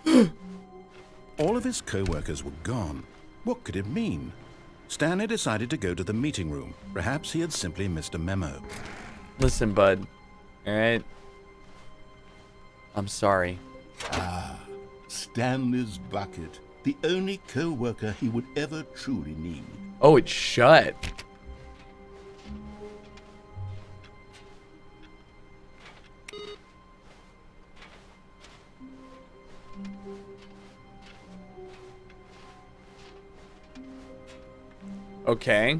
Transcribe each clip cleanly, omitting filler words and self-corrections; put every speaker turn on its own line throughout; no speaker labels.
All of his co-workers were gone. What could it mean? Stanley decided to go to the meeting room. Perhaps he had simply missed a memo.
Listen, bud. All right. I'm sorry.
Stanley's bucket. The only co-worker he would ever truly need.
Oh, it's shut. Okay.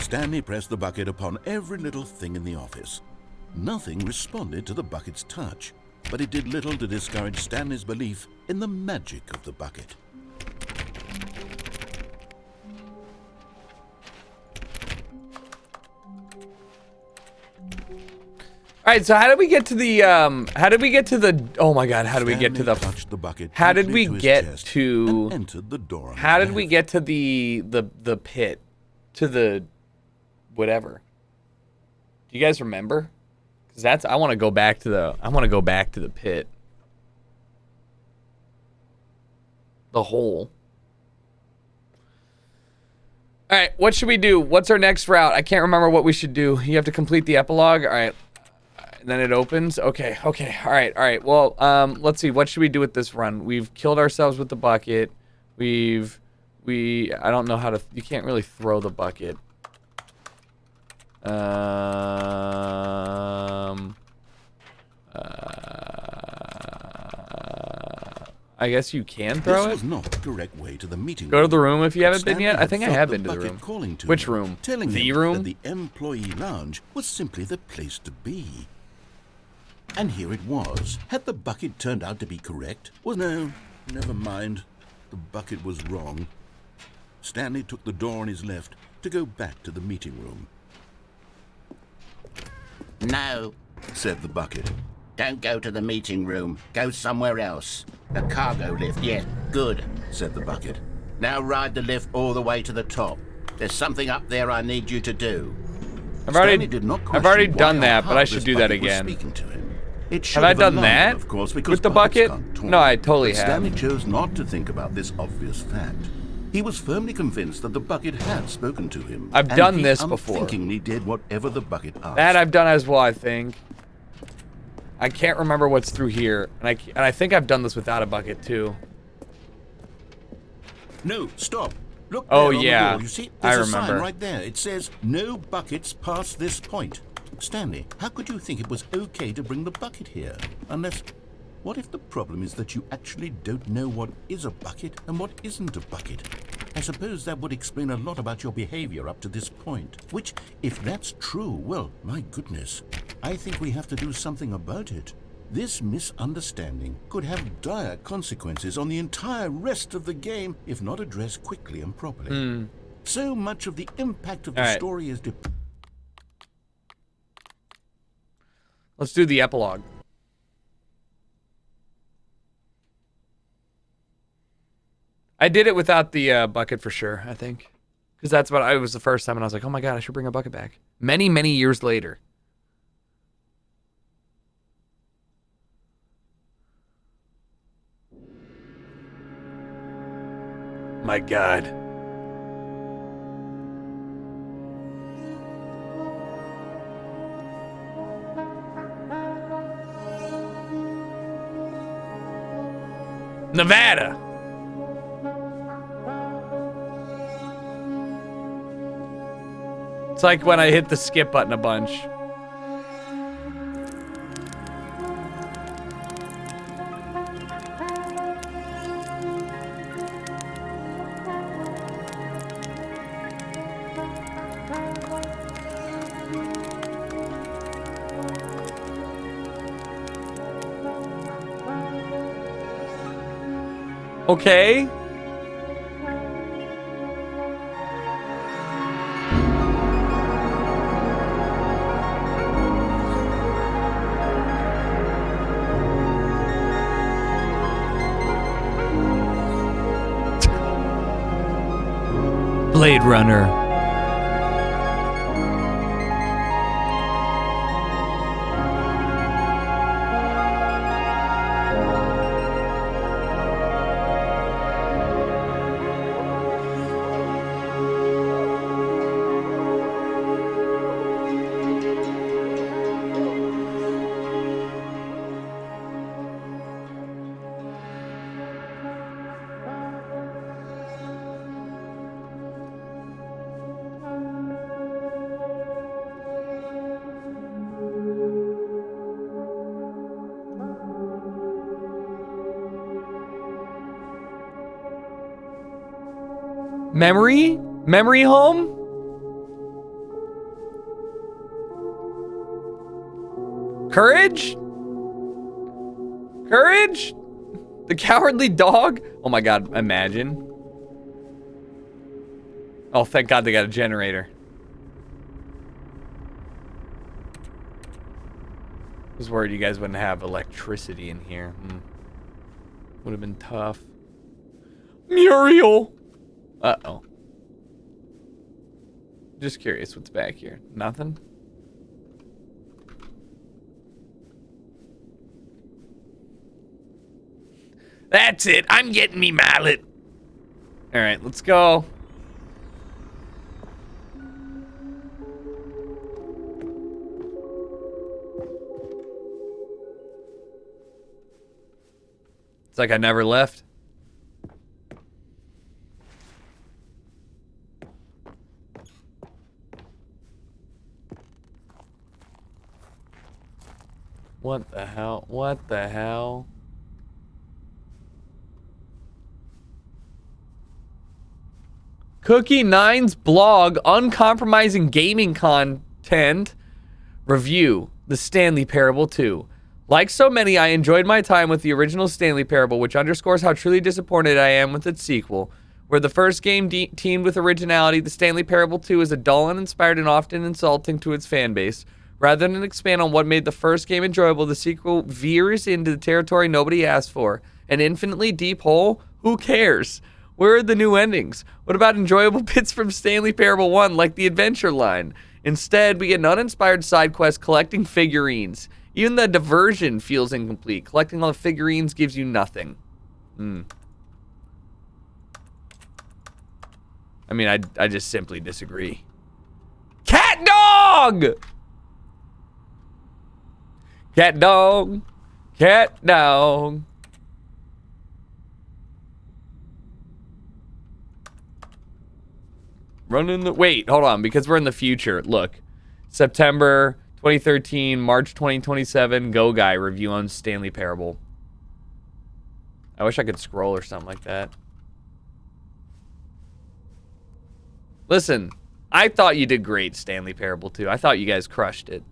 Stanley pressed the bucket upon every little thing in the office. Nothing responded to the bucket's touch, but it did little to discourage Stanley's belief in the magic of the bucket.
All right, so how did we get to the oh my god, how did we get to the
touched the bucket
how did we
to his
get
chest
to
and entered the door on
how
the
did we
left.
get to the pit, to the whatever? Do you guys remember? Because that's I want to go back to the pit, the hole. All right, what should we do? What's our next route? I can't remember what we should do. You have to complete the epilogue. All right. And then it opens. Okay. All right. Well, let's see. What should we do with this run? We've killed ourselves with the bucket. I don't know how to. You can't really throw the bucket. I guess you can throw it.
This was not the correct way to the meeting
Go to
room.
the room if you haven't been
Stanley
yet. I
had
think I
felt
have
the
been to the
bucket
room.
calling to
Which
him,
room?
telling
The
him
room?
that the employee lounge was simply the place to be. And here it was. Had the bucket turned out to be correct? Well, no, never mind. The bucket was wrong. Stanley took the door on his left to go back to the meeting room.
No,
Said the bucket.
don't go to the meeting room. Go somewhere else. The cargo lift, yes, good.
Said the bucket.
Now ride the lift all the way to the top. There's something up there I need you to do.
I've
Stanley
already
did not
I've already
question
done
why or
that, but
how
I should
this
do that
bucket was
again.
speaking to him. It
Have I
should
done
alarmed
that
him, of course, because
with the
buckets
bucket?
can't talk.
No, I totally
But
have.
Stanley chose not to think about this obvious fact. He was firmly convinced that the bucket had spoken to him.
I've
and
done
he
this before.
unthinkingly did whatever the bucket asked.
That I've done as well, I think. I can't remember what's through here, and I think I've done this without a bucket too.
No, stop. Look
Oh,
there on
yeah.
the wall. You see,
I
there's a sign
remember.
right there. It says, no buckets past this point. Stanley, how could you think it was okay to bring the bucket here? Unless, what if the problem is that you actually don't know what is a bucket and what isn't a bucket? I suppose that would explain a lot about your behavior up to this point. Which, if that's true, well, my goodness, I think we have to do something about it. This misunderstanding could have dire consequences on the entire rest of the game if not addressed quickly and properly. So much of the impact of the
All right.
story is
Let's do the epilogue. I did it without the bucket for sure, I think. Because that's what it was the first time, and I was like, oh my god, I should bring a bucket back. Many, many years later. My god. Nevada. It's like when I hit the skip button a bunch. Okay. Blade Runner. Memory? Memory home? Courage? Courage? The cowardly dog? Oh my god, imagine. Oh, thank god they got a generator. I was worried you guys wouldn't have electricity in here. Would have been tough. Muriel! Uh-oh. Just curious, what's back here? Nothing? That's it. I'm getting me mallet. All right, let's go. It's like I never left. What the hell? What the hell? Cookie Nine's blog, uncompromising gaming content review, The Stanley Parable 2. Like so many, I enjoyed my time with the original Stanley Parable, which underscores how truly disappointed I am with its sequel. Where the first game teamed with originality, The Stanley Parable 2 is a dull, uninspired, and often insulting to its fan base. Rather than expand on what made the first game enjoyable, the sequel veers into the territory nobody asked for. An infinitely deep hole? Who cares? Where are the new endings? What about enjoyable bits from Stanley Parable 1, like the adventure line? Instead, we get an uninspired side quest collecting figurines. Even the diversion feels incomplete. Collecting all the figurines gives you nothing. I mean, I just simply disagree. Cat dog! Cat dog. Cat dog. Running the... Wait, hold on, because we're in the future. Look. September 2013, March 2027, Go Guy review on Stanley Parable. I wish I could scroll or something like that. Listen, I thought you did great, Stanley Parable 2. I thought you guys crushed it.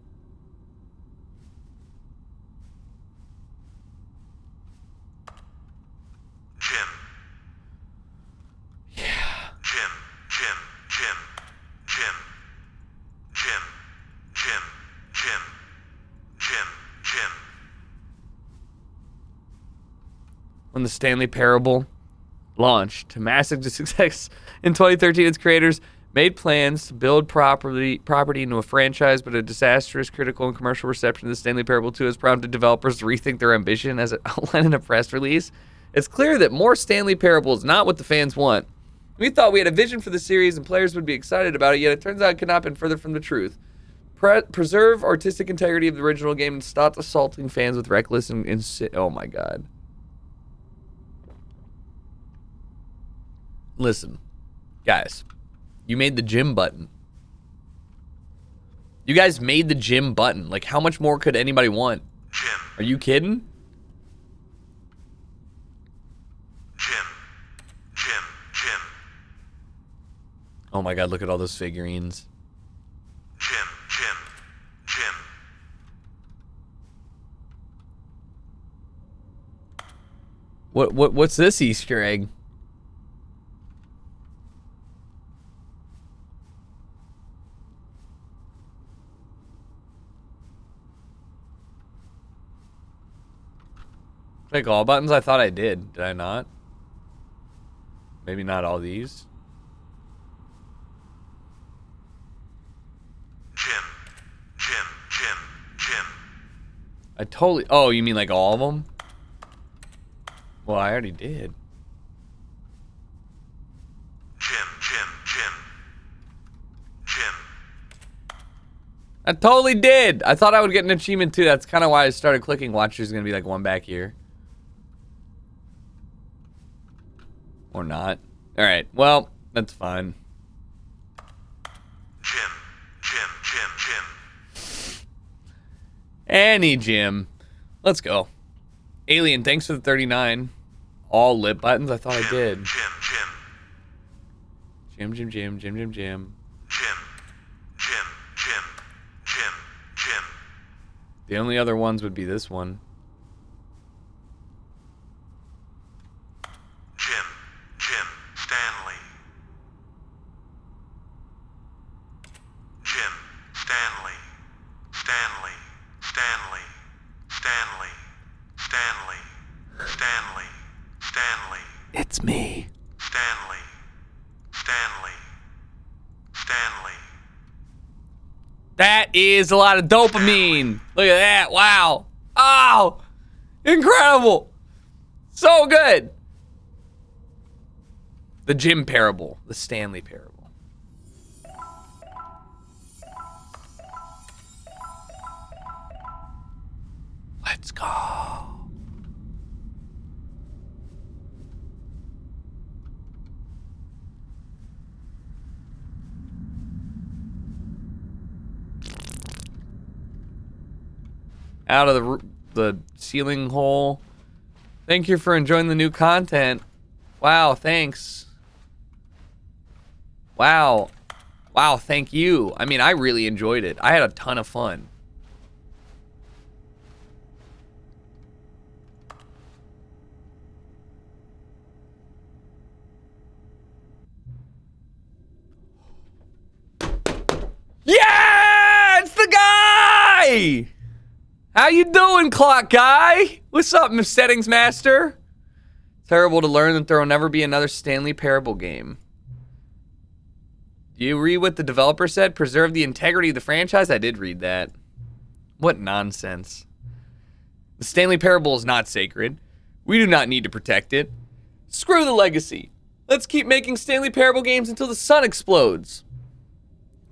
Jim.
Yeah.
Jim.
When the Stanley Parable launched to massive success in 2013, its creators made plans to build property into a franchise, but a disastrous critical and commercial reception of the Stanley Parable 2 has prompted developers to rethink their ambition, as it outlined in a press release. It's clear that more Stanley Parable is not what the fans want. We thought we had a vision for the series and players would be excited about it, yet it turns out it could not have been further from the truth. Preserve artistic integrity of the original game and stop assaulting fans with reckless and oh my god. Listen, guys, you made the gym button. You guys made the gym button. Like, how much more could anybody want?
Jim.
Are you kidding?
Jim.
Oh my god, look at all those figurines.
Jim.
What's this Easter egg? Like all buttons? I thought I did. Did I not? Maybe not all these.
Jim.
I totally... Oh, you mean like all of them? Well, I already did.
Jim.
I totally did. I thought I would get an achievement too. That's kind of why I started clicking. Watch, there's going to be like one back here. Or not. All right. Well, that's fine.
Jim.
Any Jim. Let's go. Alien, thanks for the 39. All lip buttons? I thought I did.
Jim.
Jim, Jim, Jim, Jim, Jim, Jim.
Jim. Jim. Jim. Jim. Jim.
The only other ones would be this one.
Jim. Jim. Stanley. Jim. Stanley. Stanley. Stanley. Stanley. Stanley. Stanley. Stanley.
It's me.
Stanley. Stanley. Stanley.
That is a lot of dopamine. Look at that. Wow. Oh, incredible. So good. The Jim parable. The Stanley parable. Let's go. Out of the ceiling hole. Thank you for enjoying the new content. Wow, thanks. Wow. Wow, thank you. I mean, I really enjoyed it. I had a ton of fun. Yeah! It's the guy! How you doing, clock guy? What's up, settings master? Terrible to learn that there will never be another Stanley Parable game. Do you read what the developer said? Preserve the integrity of the franchise? I did read that. What nonsense. The Stanley Parable is not sacred. We do not need to protect it. Screw the legacy. Let's keep making Stanley Parable games until the sun explodes.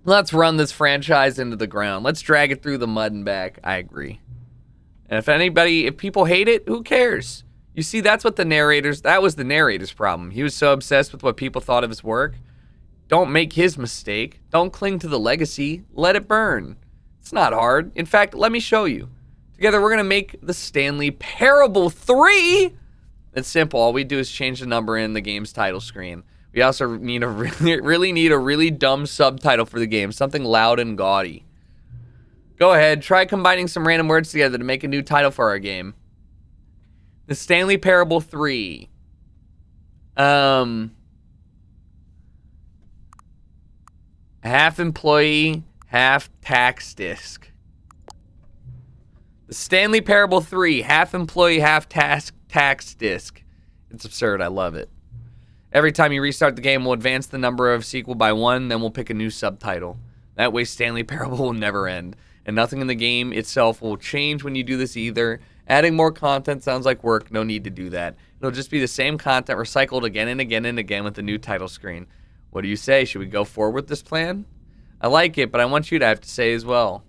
Let's run this franchise into the ground. Let's drag it through the mud and back. I agree. And if people hate it, who cares? You see, that was the narrator's problem. He was so obsessed with what people thought of his work. Don't make his mistake. Don't cling to the legacy. Let it burn. It's not hard. In fact, let me show you. Together, we're going to make the Stanley Parable 3. It's simple. All we do is change the number in the game's title screen. We also need really need a really dumb subtitle for the game. Something loud and gaudy. Go ahead. Try combining some random words together to make a new title for our game. The Stanley Parable 3. Half employee, half tax disc. The Stanley Parable 3. Half employee, half tax disc. It's absurd. I love it. Every time you restart the game, we'll advance the number of sequel by 1, then we'll pick a new subtitle. That way, Stanley Parable will never end. And nothing in the game itself will change when you do this either. Adding more content sounds like work. No need to do that. It'll just be the same content recycled again and again and again with the new title screen. What do you say? Should we go forward with this plan? I like it, but I want you to have to say as well.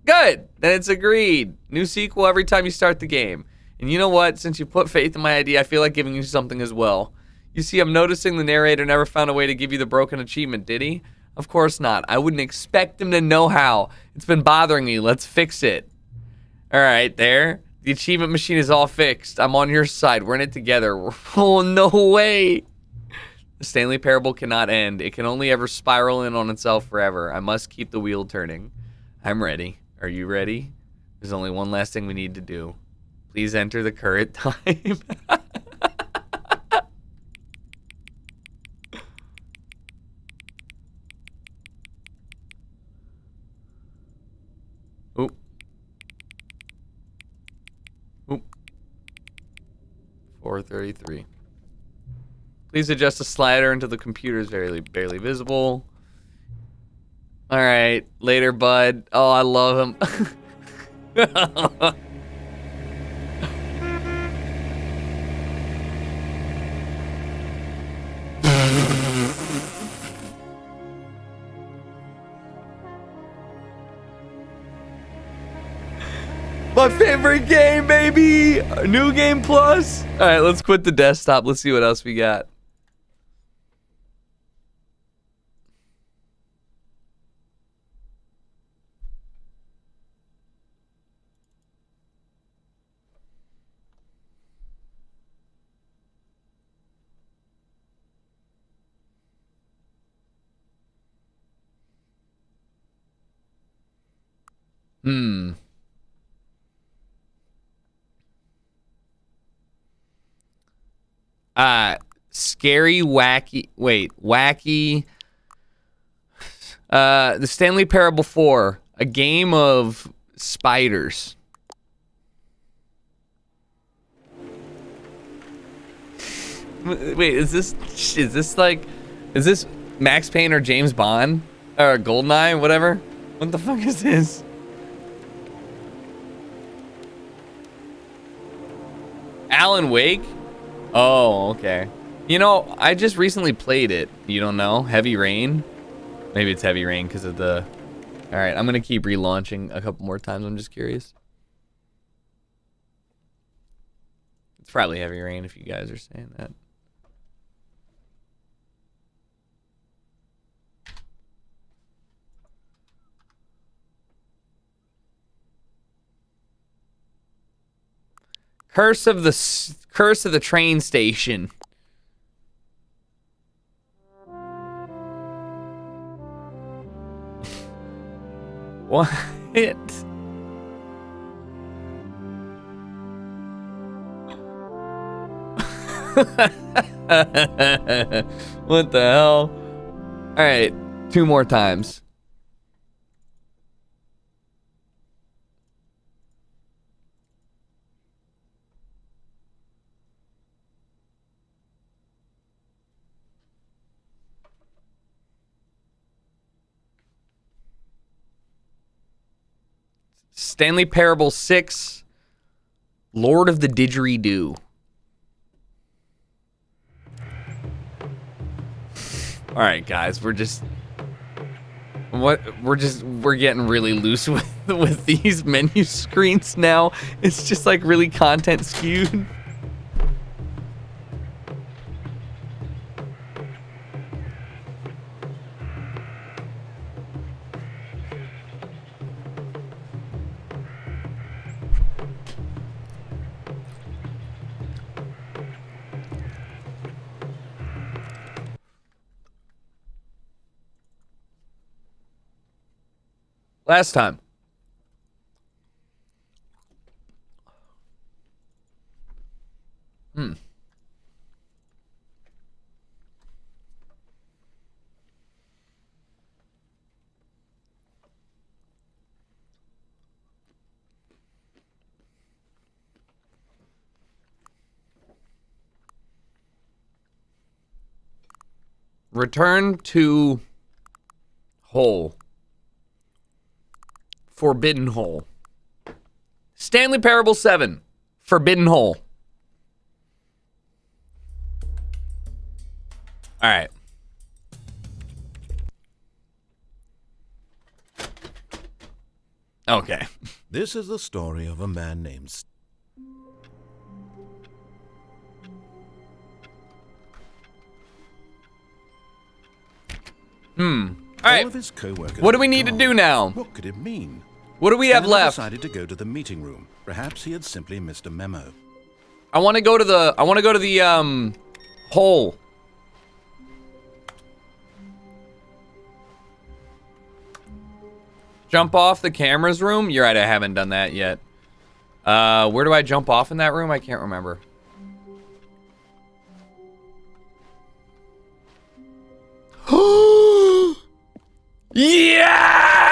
Good! Then it's agreed. New sequel every time you start the game. And you know what? Since you put faith in my idea, I feel like giving you something as well. You see, I'm noticing the narrator never found a way to give you the broken achievement, did he? Of course not. I wouldn't expect him to know how. It's been bothering me. Let's fix it. All right, there. The achievement machine is all fixed. I'm on your side. We're in it together. Oh, no way. The Stanley Parable cannot end. It can only ever spiral in on itself forever. I must keep the wheel turning. I'm ready. Are you ready? There's only one last thing we need to do. Please enter the current time. Oop. Oop. 4:33. Please adjust the slider until the computer is barely visible. All right, later, bud. Oh, I love him. My favorite game, baby! New Game Plus. All right, let's quit the desktop. Let's see what else we got. Hmm. Scary, wacky. Wait, wacky. The Stanley Parable 4, a game of spiders. Wait, is this Max Payne or James Bond or Goldeneye, whatever? What the fuck is this? Alan Wake? Oh, okay. You know, I just recently played it. You don't know? Heavy Rain? Maybe it's Heavy Rain because of the... Alright, I'm going to keep relaunching a couple more times. I'm just curious. It's probably Heavy Rain if you guys are saying that. Curse of the train station. What? What the hell? All right, 2 more times. Stanley Parable 6, Lord of the Didgeridoo. All right, guys, we're getting really loose with these menu screens now. It's just like really content skewed. Last time. Return to hole. Forbidden hole. Stanley Parable 7. Forbidden hole. All right. Okay.
This is the story of a man named...
All right.
All of his co-workers
What do we
were
need to
gone.
do now?
What could it mean?
What do we have
Stanley
left?
decided to go to the meeting room. Perhaps he had simply missed a memo.
I want to go to the hole. Jump off the camera's room? You're right, I haven't done that yet. Where do I jump off in that room? I can't remember. Yes!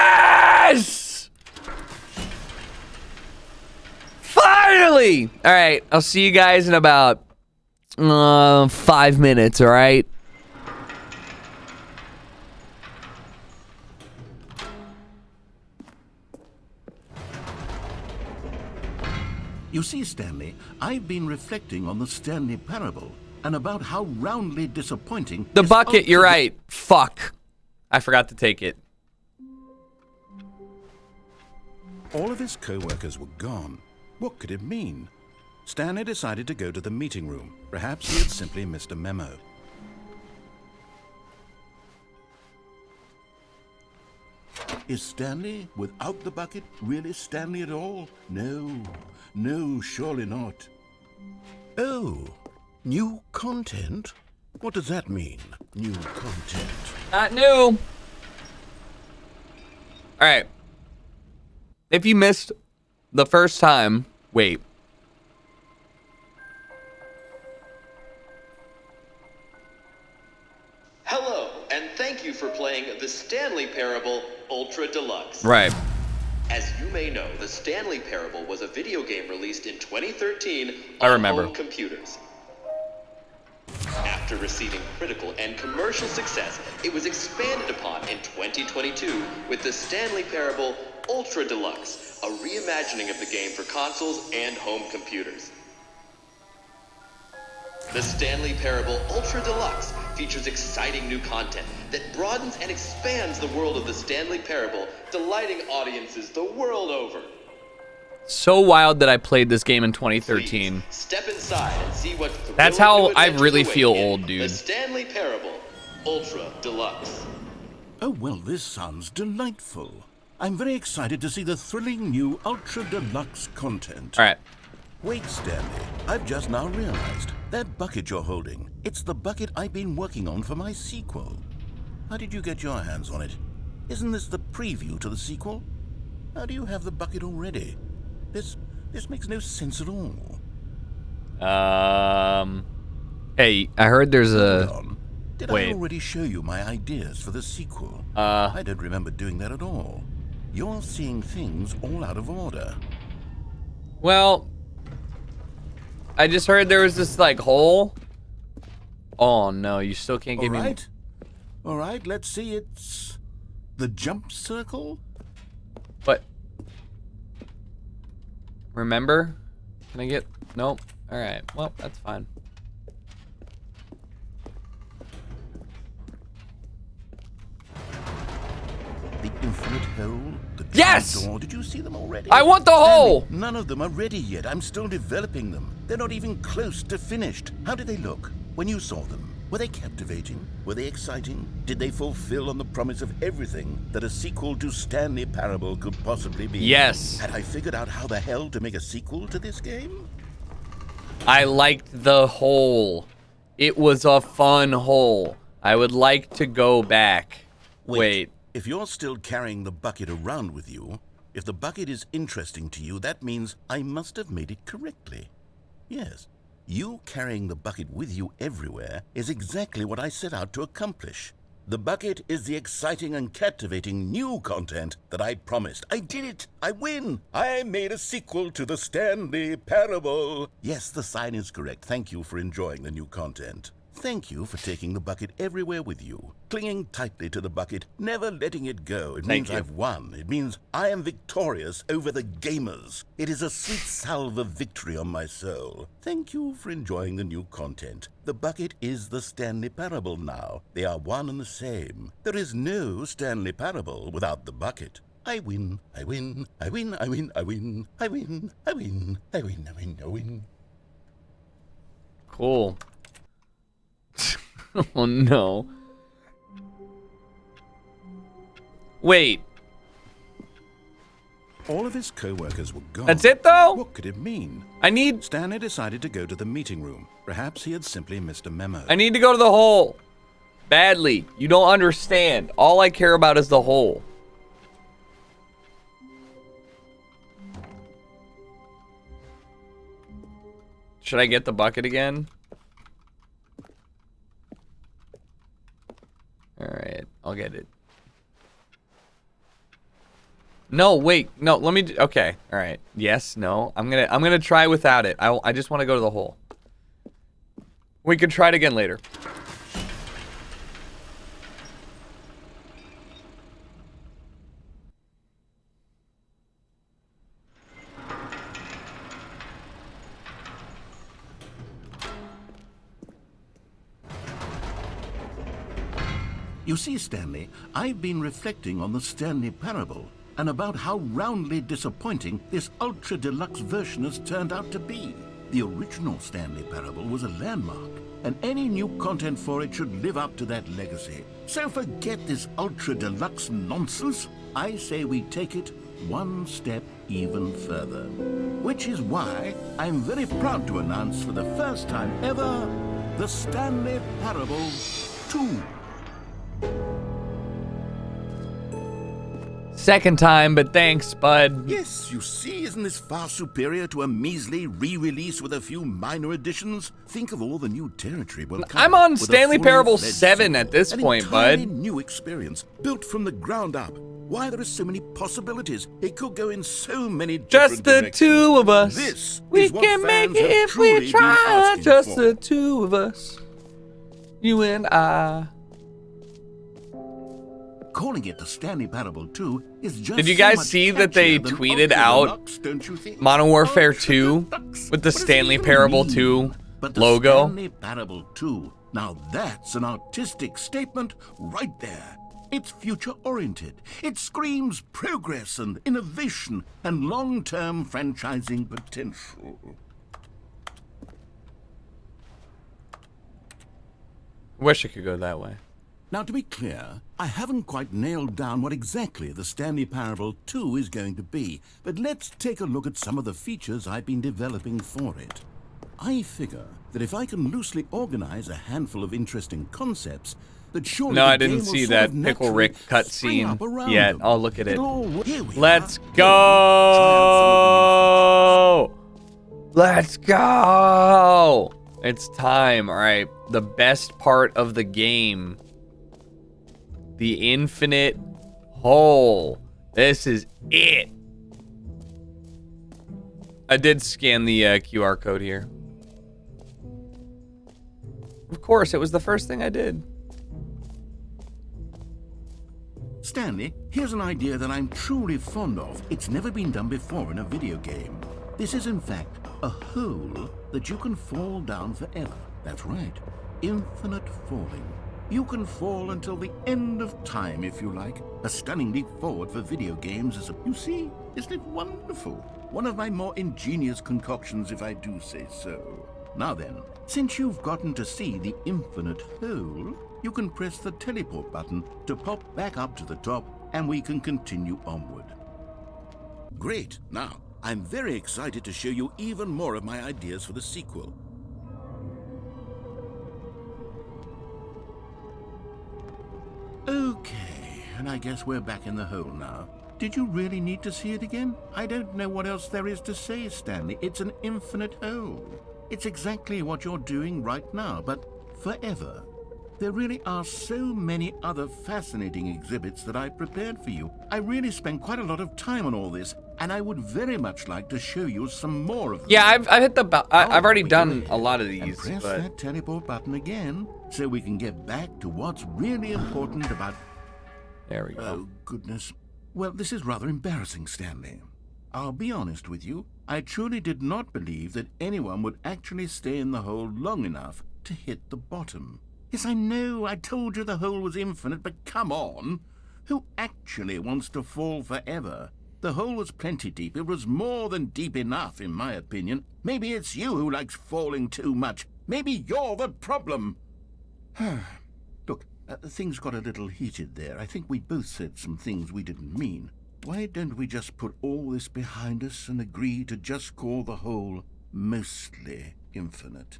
Finally! All right, I'll see you guys in about 5 minutes, all right?
You see, Stanley, I've been reflecting on the Stanley Parable and about how roundly disappointing...
The
this
bucket, you're
ultimate-
right. Fuck. I forgot to take it.
All of his co-workers were gone. What could it mean? Stanley decided to go to the meeting room. Perhaps he had simply missed a memo. Is Stanley, without the bucket, really Stanley at all? No, no, surely not. Oh, new content? What does that mean, new content?
Not new. All right. If you missed the first time, wait.
Hello, and thank you for playing the Stanley Parable Ultra Deluxe.
Right.
As you may know, the Stanley Parable was a video game released in 2013
I
on
remember.
home computers. After receiving critical and commercial success, it was expanded upon in 2022 with the Stanley Parable Ultra Deluxe, a reimagining of the game for consoles and home computers. The Stanley Parable Ultra Deluxe features exciting new content that broadens and expands the world of the Stanley Parable, delighting audiences the world over.
So wild that I played this game in 2013.
Please, step inside and see what
That's
thrilling
how
new
I
adventures
really
await
feel
in
old, dude.
The Stanley Parable Ultra Deluxe.
Oh, well, this sounds delightful. I'm very excited to see the thrilling new Ultra Deluxe content.
All right.
Wait, Stanley, I've just now realized that bucket you're holding, it's the bucket I've been working on for my sequel. How did you get your hands on it? Isn't this the preview to the sequel? How do you have the bucket already? This makes no sense at all.
Hey, I heard there's
Hold
a...
on. Did
wait.
I already show you my ideas for the sequel? I don't remember doing that at all. You're seeing things all out of order.
Well, I just heard there was this, like, hole. Oh, no, you still can't give me...
All right, let's see. It's the jump circle?
What? Remember? Can I get... Nope. All right. Well, that's fine.
The infinite hole? The
Yes!
door? Did you see them already?
I want the
Stanley,
hole!
None of them are ready yet. I'm still developing them. They're not even close to finished. How did they look when you saw them? Were they captivating? Were they exciting? Did they fulfill on the promise of everything that a sequel to Stanley Parable could possibly be?
Yes.
Had I figured out how the hell to make a sequel to this game?
I liked the hole. It was a fun hole. I would like to go back. Wait.
If you're still carrying the bucket around with you, if the bucket is interesting to you, that means I must have made it correctly. Yes. You carrying the bucket with you everywhere is exactly what I set out to accomplish. The bucket is the exciting and captivating new content that I promised. I did it! I win! I made a sequel to the Stanley Parable. Yes, the sign is correct. Thank you for enjoying the new content. Thank you for taking the bucket everywhere with you, clinging tightly to the bucket, never letting it go. It means I've won. It means I am victorious over the gamers. It is a sweet salve of victory on my soul. Thank you for enjoying the new content. The bucket is the Stanley Parable now. They are one and the same. There is no Stanley Parable without the bucket. I win, I win, I win, I win, I win, I win, I win, I win, I win, I win.
Cool. Oh no. Wait.
All of his co-workers were gone.
That's it though?
What could it mean?
I need
Stanley decided to go to the meeting room. Perhaps he had simply missed a memo.
to go to the hole. Badly. You don't understand. All I care about is the hole. Should I get the bucket again? Alright, I'll get it. No, wait, no, let me, okay, alright, yes, no, I'm gonna try without it. I just want to go to the hole. We can try it again later.
You see, Stanley, I've been reflecting on the Stanley Parable and about how roundly disappointing this ultra deluxe version has turned out to be. The original Stanley Parable was a landmark, and any new content for it should live up to that legacy. So forget this ultra deluxe nonsense. I say we take it one step even further. Which is why I'm very proud to announce for the first time ever, the Stanley Parable 2.
second time, but thanks, bud.
Yes, you see, isn't this far superior to a measly re-release with a few minor additions? Think of all the new territory we'll cover
I'm on
with a
Stanley
fully
Parable
fledged
7 at
sequel.
this
An
point,
entirely
bud.
new experience, built from the ground up. Why, there are so many possibilities. It could go in so many different
Just the
directions.
two of us.
This
We
is what
can make
fans
it
have
if
truly
we
been
try.
asking
Just
for.
the two of us. You and I.
Calling it the Stanley Parable 2 is just
Did you
so
guys
much
see that they
catchier than
tweeted
Ultra
out
Deluxe, don't you think?
Modern Warfare
Ultra
2
Deluxe.
with the
What does it
Stanley
even
Parable
mean?
2
But the
logo?
Stanley Parable 2, now that's an artistic statement right there. It's future-oriented. It screams progress and innovation and long-term franchising potential.
Wish it could go that way.
Now, to be clear, I haven't quite nailed down what exactly the Stanley Parable 2 is going to be, but let's take a look at some of the features I've been developing for it. I figure that if I can loosely organize a handful of interesting concepts, that surely
No,
the
I didn't
game will
see
sort
that
of
Pickle
naturally
Rick
spring
cutscene
up around
yet.
them.
I'll look at it.
It'll all- here we
Let's
are. Here we
go! Let's go! It's time. All right. The best part of the game. The infinite hole. This is it. I did scan the QR code here. Of course, it was the first thing I did.
Stanley, here's an idea that I'm truly fond of. It's never been done before in a video game. This is, in fact, a hole that you can fall down forever. That's right. Infinite falling. You can fall until the end of time, if you like. A stunning leap forward for video games is a... You see? Isn't it wonderful? One of my more ingenious concoctions, if I do say so. Now then, since you've gotten to see the infinite hole, you can press the teleport button to pop back up to the top, and we can continue onward. Great. Now, I'm very excited to show you even more of my ideas for the sequel. Okay, and I guess we're back in the hole now. Did you really need to see it again? I don't know what else there is to say, Stanley. It's an infinite hole. It's exactly what you're doing right now, but forever. There really are so many other fascinating exhibits that I prepared for you. I really spent quite a lot of time on all this, and I would very much like to show you some more of them.
Yeah, I've hit the... I've already
We
done
go
a lot of
ahead and
these,
press
but...
that teleport button again, so we can get back to what's really important about...
There we go.
Oh, goodness. Well, this is rather embarrassing, Stanley. I'll be honest with you. I truly did not believe that anyone would actually stay in the hole long enough to hit the bottom. Yes, I know, I told you the hole was infinite, but come on. Who actually wants to fall forever? The hole was plenty deep. It was more than deep enough, in my opinion. Maybe it's you who likes falling too much. Maybe you're the problem. Look, things got a little heated there. I think we both said some things we didn't mean. Why don't we just put all this behind us and agree to just call the hole mostly infinite?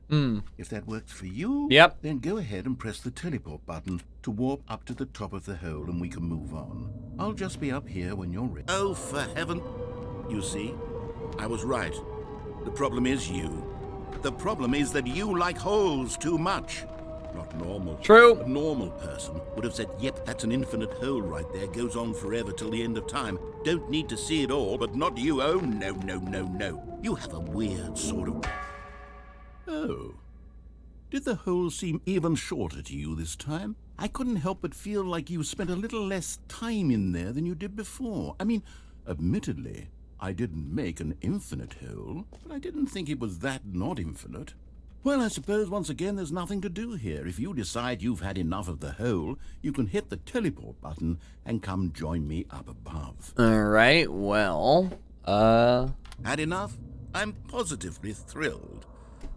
If that works for you,
Yep.
then go ahead and press the teleport button to warp up to the top of the hole and we can move on. I'll just be up here when you're ready. Oh, for heaven... You see, I was right. The problem is you. The problem is that you like holes too much. Not normal.
True.
A normal person would have said, yep, that's an infinite hole right there. Goes on forever till the end of time. Don't need to see it all, but not you. Oh, no, no, no, no. You have a weird sort of... Oh. Did the hole seem even shorter to you this time? I couldn't help but feel like you spent a little less time in there than you did before. I mean, admittedly, I didn't make an infinite hole, but I didn't think it was that not infinite. Well, I suppose once again there's nothing to do here. If you decide you've had enough of the hole, you can hit the teleport button and come join me up above.
All right, well,
Had enough? I'm positively thrilled.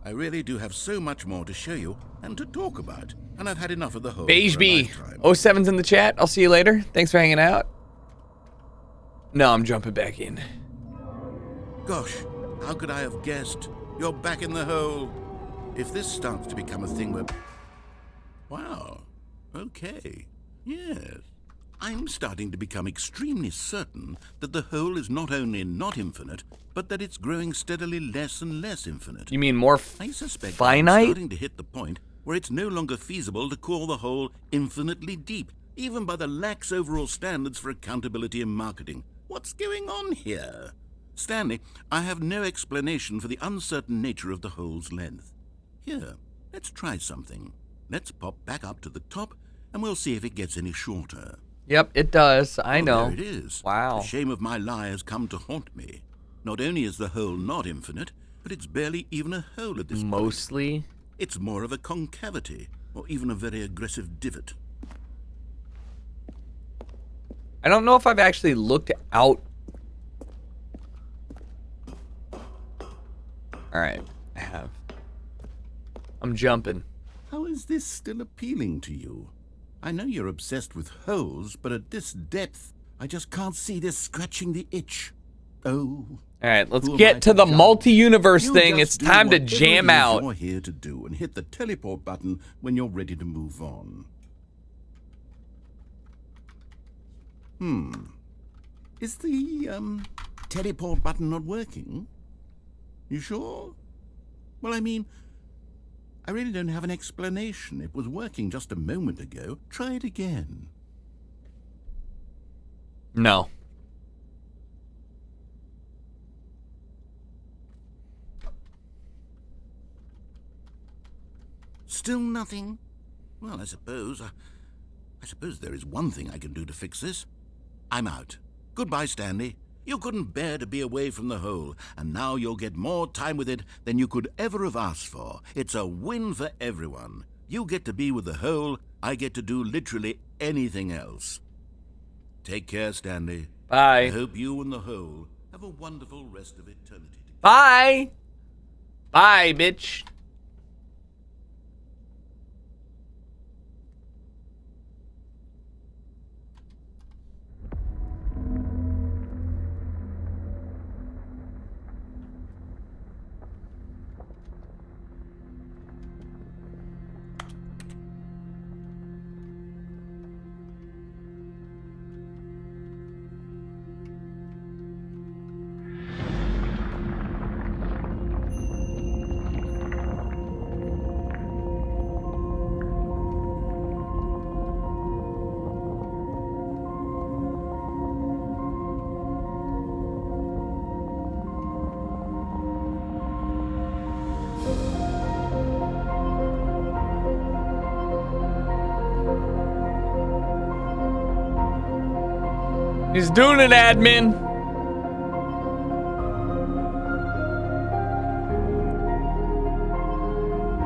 I really do have so much more to show you and to talk about, and I've had enough of the hole.
Beige
for a
B.
lifetime.
07's in the chat. I'll see you later. Thanks for hanging out. No, I'm jumping back in.
Gosh, how could I have guessed? You're back in the hole. If this starts to become a thing where... Wow. Okay. Yes. I'm starting to become extremely certain that the hole is not only not infinite, but that it's growing steadily less and less infinite.
You mean more
I suspect I'm
finite?
starting to hit the point where it's no longer feasible to call the hole infinitely deep, even by the lax overall standards for accountability and marketing. What's going on here? Stanley, I have no explanation for the uncertain nature of the hole's length. Here, let's try something. Let's pop back up to the top, and we'll see if it gets any shorter.
Yep, it does. I know.
There it is.
Wow.
The shame of my lie has come to haunt me. Not only is the hole not infinite, but it's barely even a hole at this point.
Mostly.
It's more of a concavity, or even a very aggressive divot.
I don't know if I've actually looked out. Alright, I have. I'm jumping.
How is this still appealing to you? I know you're obsessed with holes, but at this depth, I just can't see this scratching the itch. Oh.
Alright, let's
who am I
get to the
judge?
multi-universe
You
thing.
just
It's
do
time to
whatever
jam
it is
out.
You're here to do, and hit the teleport button when you're ready to move on. Is the teleport button not working? You sure? Well, I mean, I really don't have an explanation. It was working just a moment ago. Try it again.
No.
Still nothing? Well, I suppose there is one thing I can do to fix this. I'm out. Goodbye, Stanley. You couldn't bear to be away from the hole, and now you'll get more time with it than you could ever have asked for. It's a win for everyone. You get to be with the hole, I get to do literally anything else. Take care, Stanley.
Bye.
I hope you and the hole have a wonderful rest of eternity.
Bye. Bye, bitch. He's doing it, admin.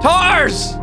Tars!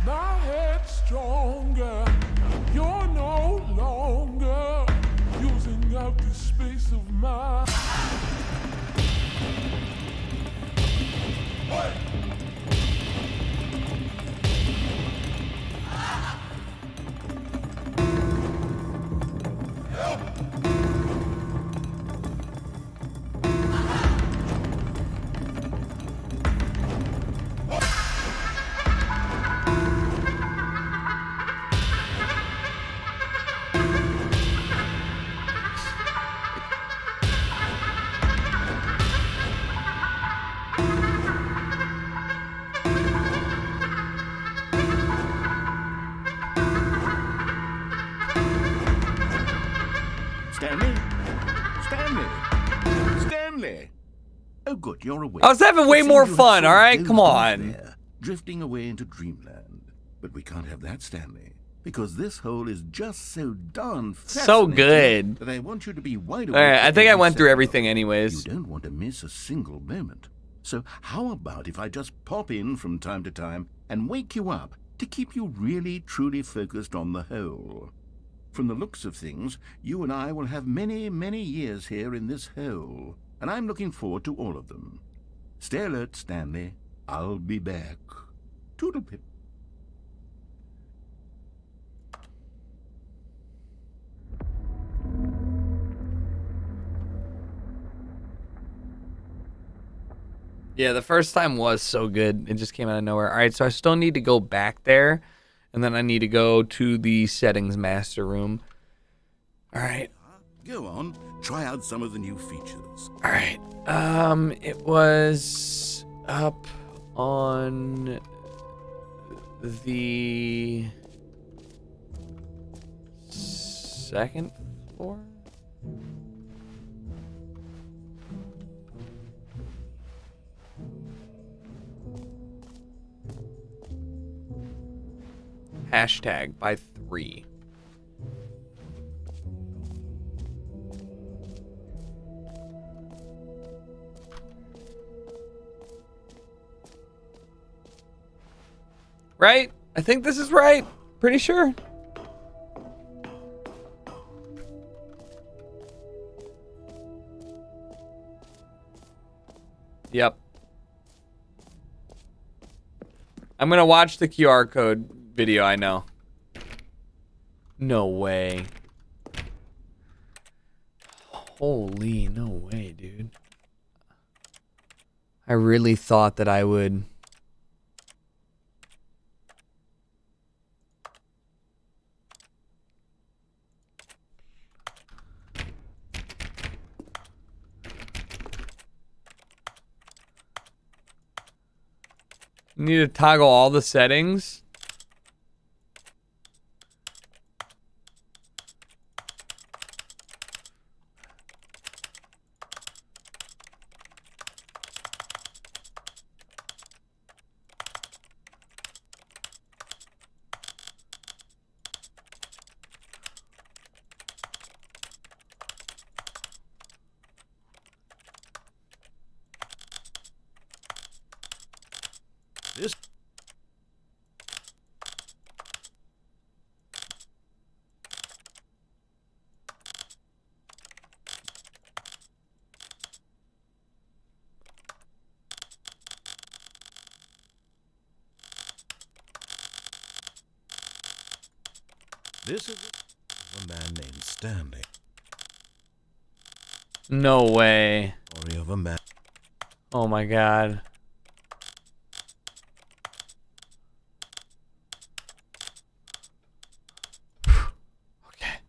My head's stronger. You're no longer using up the space of my.
Stanley? Stanley? Oh, good, you're awake.
I was having way
It
more
seems you had
fun,
sort of
all right?
dozed
Come
off
on.
there, drifting away into dreamland. But we can't have that, Stanley, because this hole is just so darn fascinating
So good.
that I want you to be wide awake.
All right, I think I
every
went through
second of
everything
it.
anyways.
You don't want to miss a single moment. So how about if I just pop in from time to time and wake you up to keep you really, truly focused on the hole? From the looks of things, you and I will have many, many years here in this hole, and I'm looking forward to all of them. Stay alert, Stanley. I'll be back. Toodlepip.
Yeah, the first time was so good. It just came out of nowhere. All right, so I still need to go back there, and then I need to go to the settings master room. All right.
Go on. Try out some of the new features.
All right. It was up on the second floor. Hashtag by 3. Right? I think this is right. Pretty sure. Yep. I'm gonna watch the QR code video, I know. No way. Holy, no way, dude. I really thought that I would... Need to toggle all the settings.
This This is a man named Stanley.
No way.
Story of a man.
Oh my god. Okay.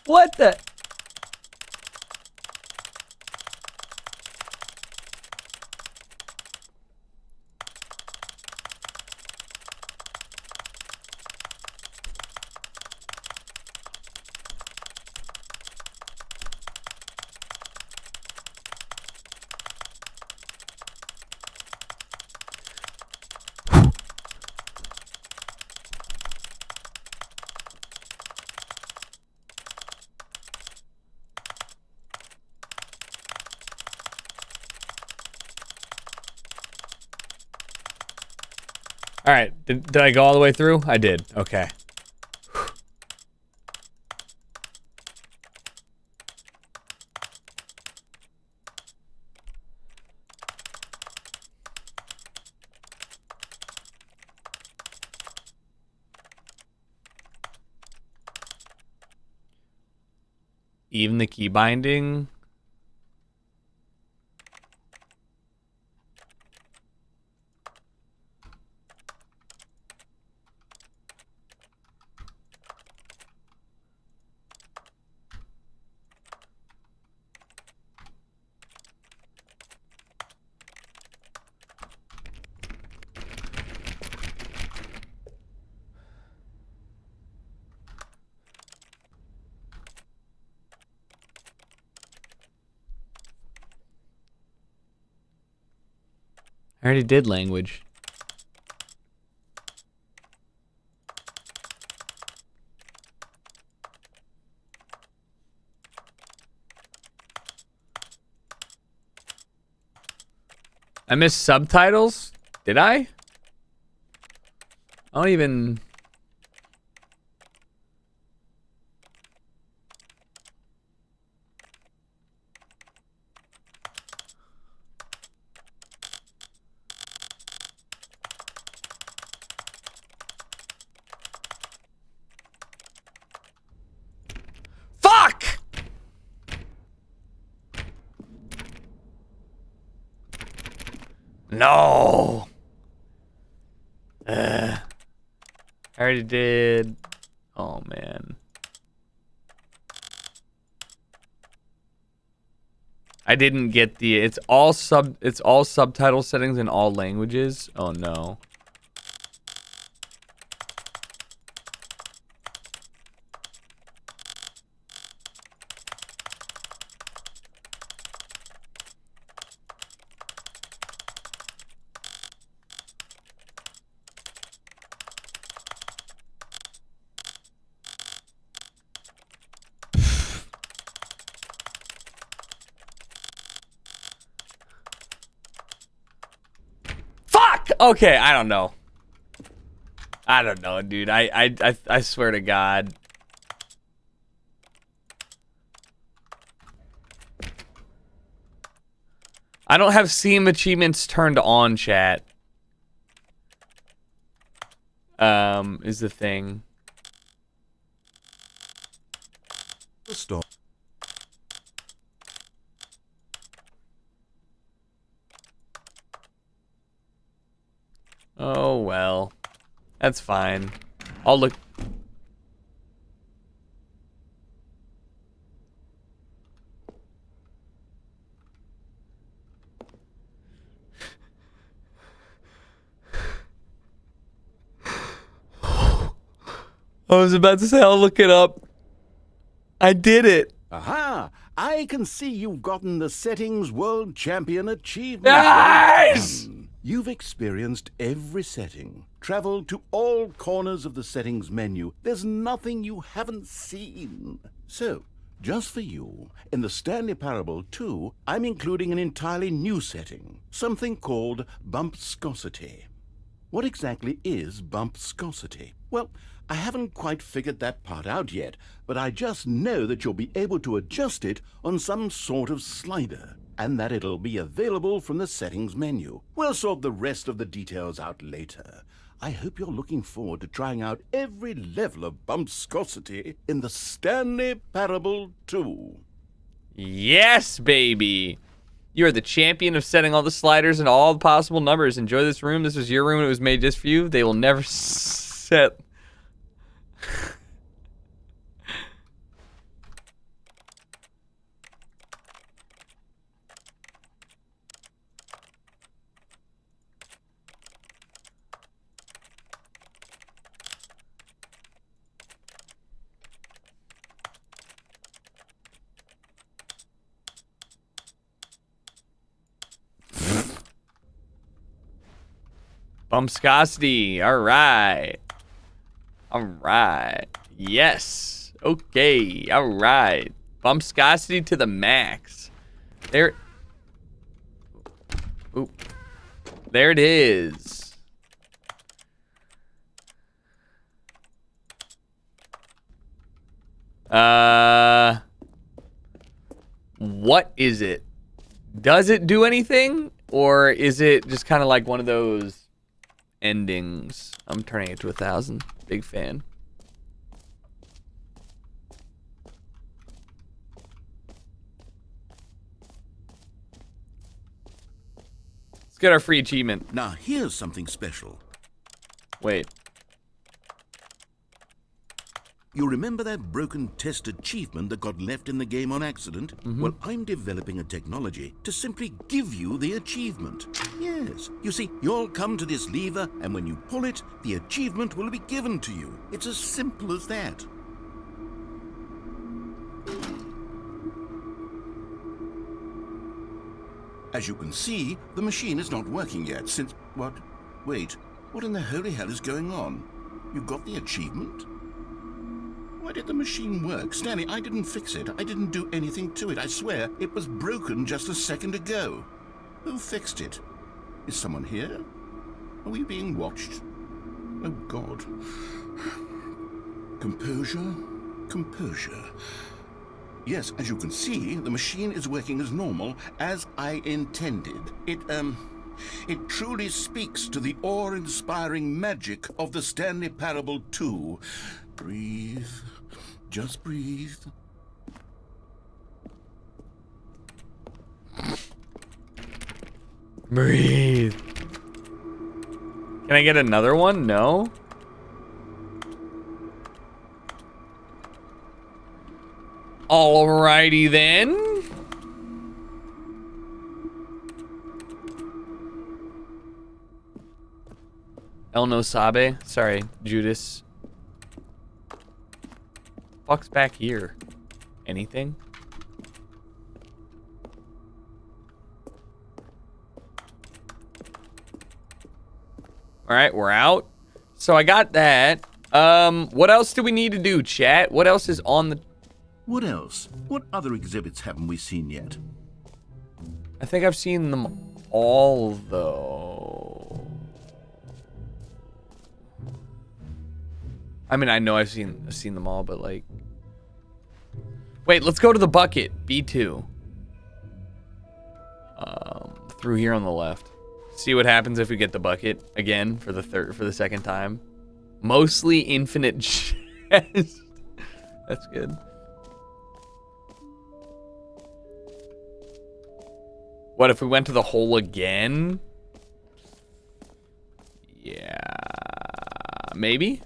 What the? All right, did I go all the way through? I did. Okay. Even the key binding. I already did language. I missed subtitles? Did I? I don't even... Fuck! No. I already did. Oh man. I didn't get the it's all subtitle settings in all languages. Oh no. Okay, I don't know. I don't know, dude. I swear to God. I don't have Steam achievements turned on, chat. Is the thing.
Stop.
Oh, well. That's fine. I'll look... I was about to say I'll look it up. I did it.
Aha! I can see you've gotten the Settings World Champion achievement.
Nice!
You've experienced every setting, traveled to all corners of the settings menu. There's nothing you haven't seen. So, just for you, in the Stanley Parable 2, I'm including an entirely new setting, something called bumpscosity. What exactly is bumpscosity? Well, I haven't quite figured that part out yet, but I just know that you'll be able to adjust it on some sort of slider, and that it'll be available from the settings menu. We'll sort the rest of the details out later. I hope you're looking forward to trying out every level of bumpscosity in the Stanley Parable 2.
Yes, baby. You are the champion of setting all the sliders and all the possible numbers. Enjoy this room. This was your room and it was made just for you. They will never set... Bumpscosity. All right. All right. Yes. Okay. All right. Bumpscosity to the max. There. Oop. There it is. What is it? Does it do anything? Or is it just kind of like one of those endings? I'm turning it to 1,000. Big fan. Let's get our free achievement.
Now here's something special.
Wait.
You remember that broken test achievement that got left in the game on accident? Well, I'm developing a technology to simply give you the achievement. Yes. You see, you'll come to this lever, and when you pull it, the achievement will be given to you. It's as simple as that. As you can see, the machine is not working yet since... What? Wait, what in the holy hell is going on? You got the achievement? Why did the machine work? Stanley, I didn't fix it. I didn't do anything to it. I swear, it was broken just a second ago. Who fixed it? Is someone here? Are we being watched? Oh, God. Composure, composure. Yes, as you can see, the machine is working as normal, as I intended. It truly speaks to the awe-inspiring magic of the Stanley Parable 2. Breathe. Just breathe.
Breathe. Can I get another one? No. Alrighty then. El No Sabe. Sorry, Judas. Fuck's back here? Anything? Alright, we're out. So I got that. What else do we need to do, chat? What else is on the...
What else? What other exhibits haven't we seen yet?
I think I've seen them all, though. I mean, I know I've seen them all, but like... Wait, let's go to the bucket. B2. Through here on the left. See what happens if we get the bucket again for the second time. Mostly infinite chest. That's good. What if we went to the hole again? Yeah, maybe.